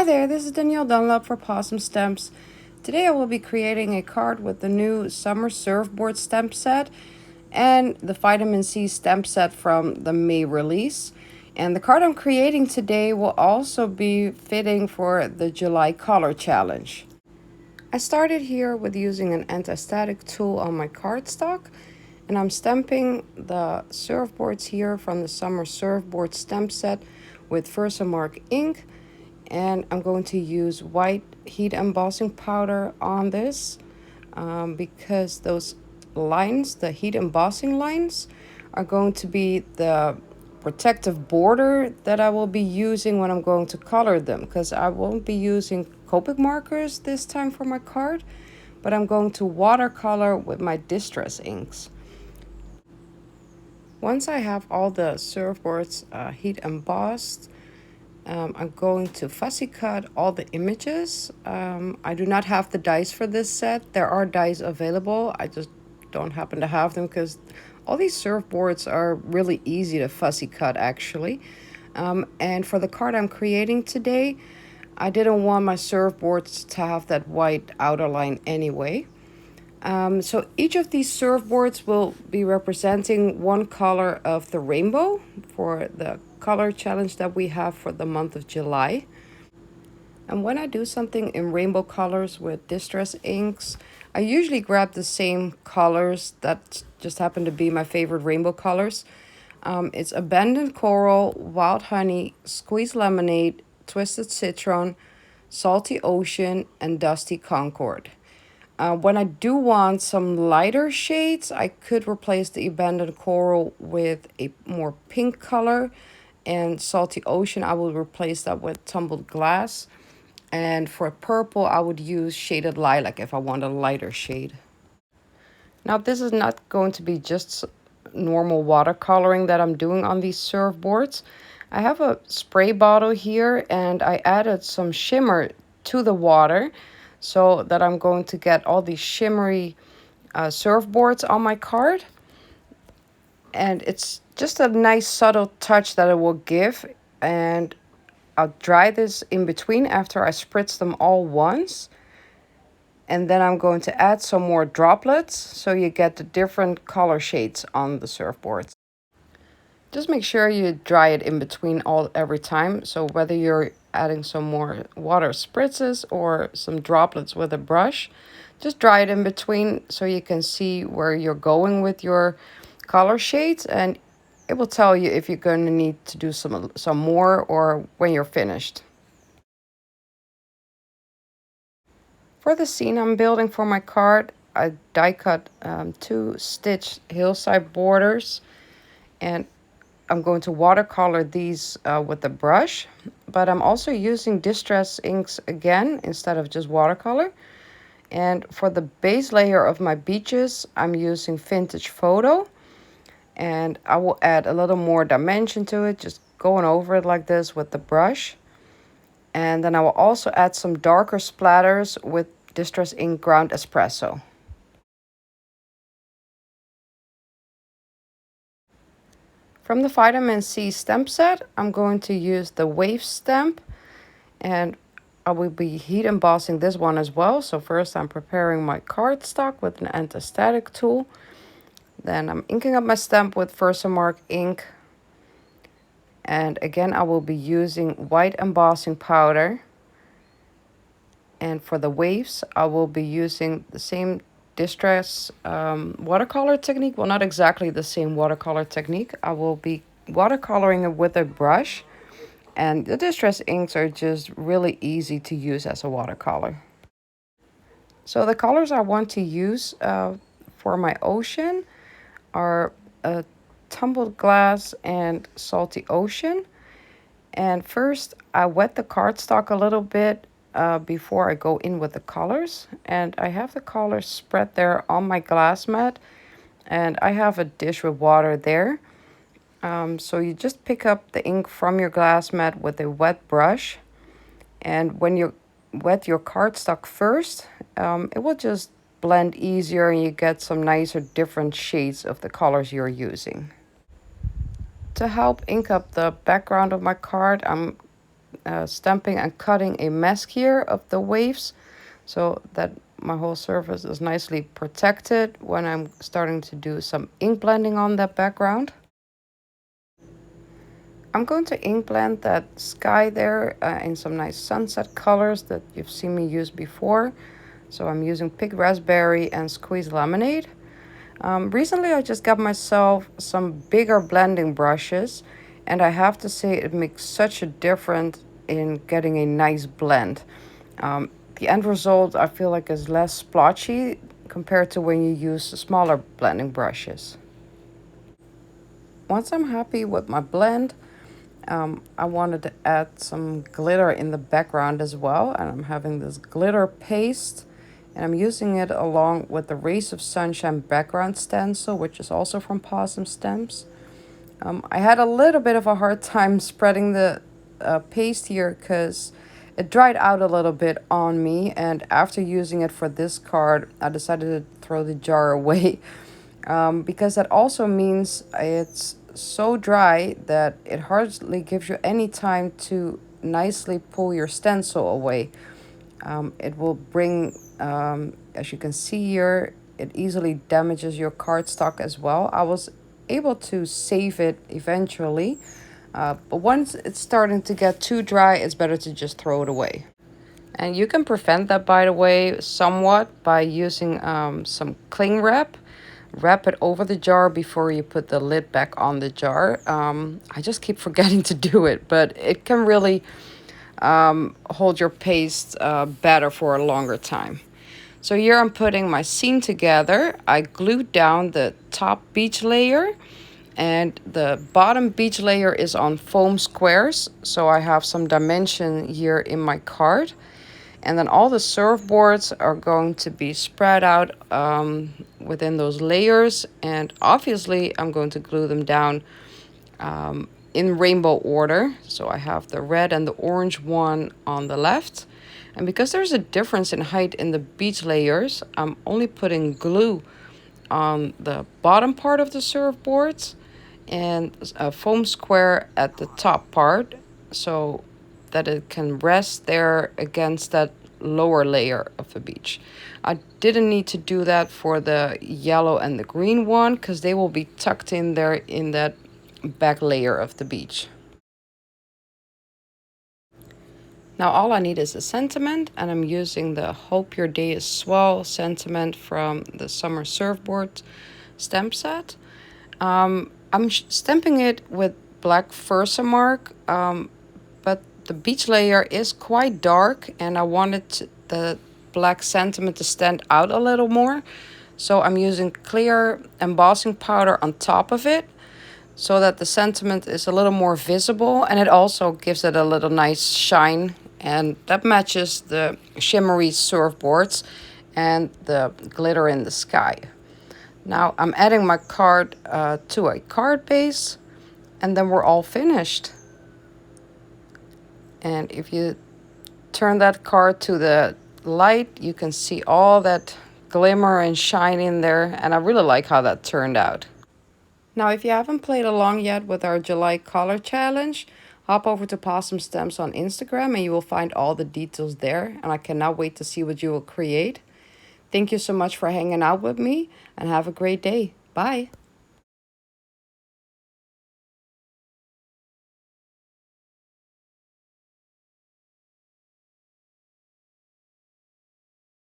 there, this is Danielle Dunlop for Possum Stamps. Today I will be creating a card with the new Summer Surfboard stamp set and the Vitamin C stamp set from the May release. And the card I'm creating today will also be fitting for the July Color Challenge. I started here with using an anti-static tool on my cardstock, and I'm stamping the surfboards here from the Summer Surfboard stamp set with Versamark ink. And I'm going to use white heat embossing powder on this because those lines, the heat embossing lines, are going to be the protective border that I will be using when I'm going to color them, because I won't be using Copic markers this time for my card, but I'm going to watercolor with my distress inks. Once I have all the surfboards heat embossed, I'm going to fussy cut all the images. I do not have the dies for this set. There are dies available. I just don't happen to have them because all these surfboards are really easy to fussy cut actually. And for the card I'm creating today, I didn't want my surfboards to have that white outer line anyway. So each of these surfboards will be representing one color of the rainbow for the color challenge that we have for the month of July. And when I do something in rainbow colors with distress inks, I usually grab the same colors that just happen to be my favorite rainbow colors. It's Abandoned Coral, Wild Honey, Squeezed Lemonade, Twisted Citron, Salty Ocean, and Dusty Concord. When I do want some lighter shades, I could replace the Abandoned Coral with a more pink color, and Salty Ocean, I will replace that with Tumbled Glass. And for purple, I would use Shaded Lilac if I want a lighter shade. Now, this is not going to be just normal watercoloring that I'm doing on these surfboards. I have a spray bottle here, and I added some shimmer to the water so that I'm going to get all these shimmery surfboards on my card. And it's just a nice subtle touch that it will give. And I'll dry this in between after I spritz them all once. And then I'm going to add some more droplets so you get the different color shades on the surfboards. Just make sure you dry it in between every time. So whether you're adding some more water spritzes or some droplets with a brush, just dry it in between so you can see where you're going with your color shades, and it will tell you if you're going to need to do some more or when you're finished. For the scene I'm building for my card, I die cut 2 stitch hillside borders, and I'm going to watercolor these with a brush, but I'm also using distress inks again instead of just watercolor. And for the base layer of my beaches, I'm using Vintage Photo, and I will add a little more dimension to it, just going over it like this with the brush. And then I will also add some darker splatters with Distress Ink Ground Espresso. From the Vitamin C stamp set, I'm going to use the wave stamp, and I will be heat embossing this one as well. So first I'm preparing my cardstock with an anti-static tool. Then I'm inking up my stamp with Versamark ink. And again, I will be using white embossing powder. And for the waves, I will be using the same distress watercolor technique. Well, not exactly the same watercolor technique. I will be watercoloring it with a brush. And the distress inks are just really easy to use as a watercolor. So the colors I want to use for my ocean are Tumbled Glass and Salty Ocean. And first, I wet the cardstock a little bit before I go in with the colors. And I have the colors spread there on my glass mat. And I have a dish with water there. So you just pick up the ink from your glass mat with a wet brush. And when you wet your cardstock first, it will just blend easier and you get some nicer different shades of the colors you're using. To help ink up the background of my card, I'm stamping and cutting a mask here of the waves so that my whole surface is nicely protected when I'm starting to do some ink blending on that background. I'm going to ink blend that sky there in some nice sunset colors that you've seen me use before. So I'm using Pink Raspberry and Squeeze Lemonade. Recently I just got myself some bigger blending brushes, and I have to say it makes such a difference in getting a nice blend. The end result I feel like is less splotchy compared to when you use smaller blending brushes. Once I'm happy with my blend, I wanted to add some glitter in the background as well, and I'm having this glitter paste, and I'm using it along with the Rays of Sunshine background stencil, which is also from Possum Stamps. I had a little bit of a hard time spreading the paste here because it dried out a little bit on me, and after using it for this card, I decided to throw the jar away. Because that also means it's so dry that it hardly gives you any time to nicely pull your stencil away. It will bring, as you can see here, it easily damages your cardstock as well. I was able to save it eventually, but once it's starting to get too dry, it's better to just throw it away. And you can prevent that, by the way, somewhat by using some cling wrap. Wrap it over the jar before you put the lid back on the jar. I just keep forgetting to do it, but it can really hold your paste better for a longer time. So here I'm putting my scene together. I glued down the top beach layer, and the bottom beach layer is on foam squares, so I have some dimension here in my card. And then all the surfboards are going to be spread out within those layers. And obviously, I'm going to glue them down in rainbow order. So I have the red and the orange one on the left. And because there's a difference in height in the beach layers, I'm only putting glue on the bottom part of the surfboards and a foam square at the top part, so that it can rest there against that lower layer of the beach. I didn't need to do that for the yellow and the green one because they will be tucked in there in that back layer of the beach. Now all I need is a sentiment, and I'm using the Hope Your Day is Swell sentiment from the Summer Surfboard stamp set. I'm stamping it with black Versamark, but the beach layer is quite dark, and I wanted the black sentiment to stand out a little more. So I'm using clear embossing powder on top of it so that the sentiment is a little more visible, and it also gives it a little nice shine, and that matches the shimmery surfboards and the glitter in the sky. Now I'm adding my card to a card base, and then we're all finished. And if you turn that card to the light, you can see all that glimmer and shine in there, and I really like how that turned out. Now, if you haven't played along yet with our July color challenge, hop over to Possum Stamps on Instagram and you will find all the details there, and I cannot wait to see what you will create. Thank you so much for hanging out with me, and have a great day. Bye.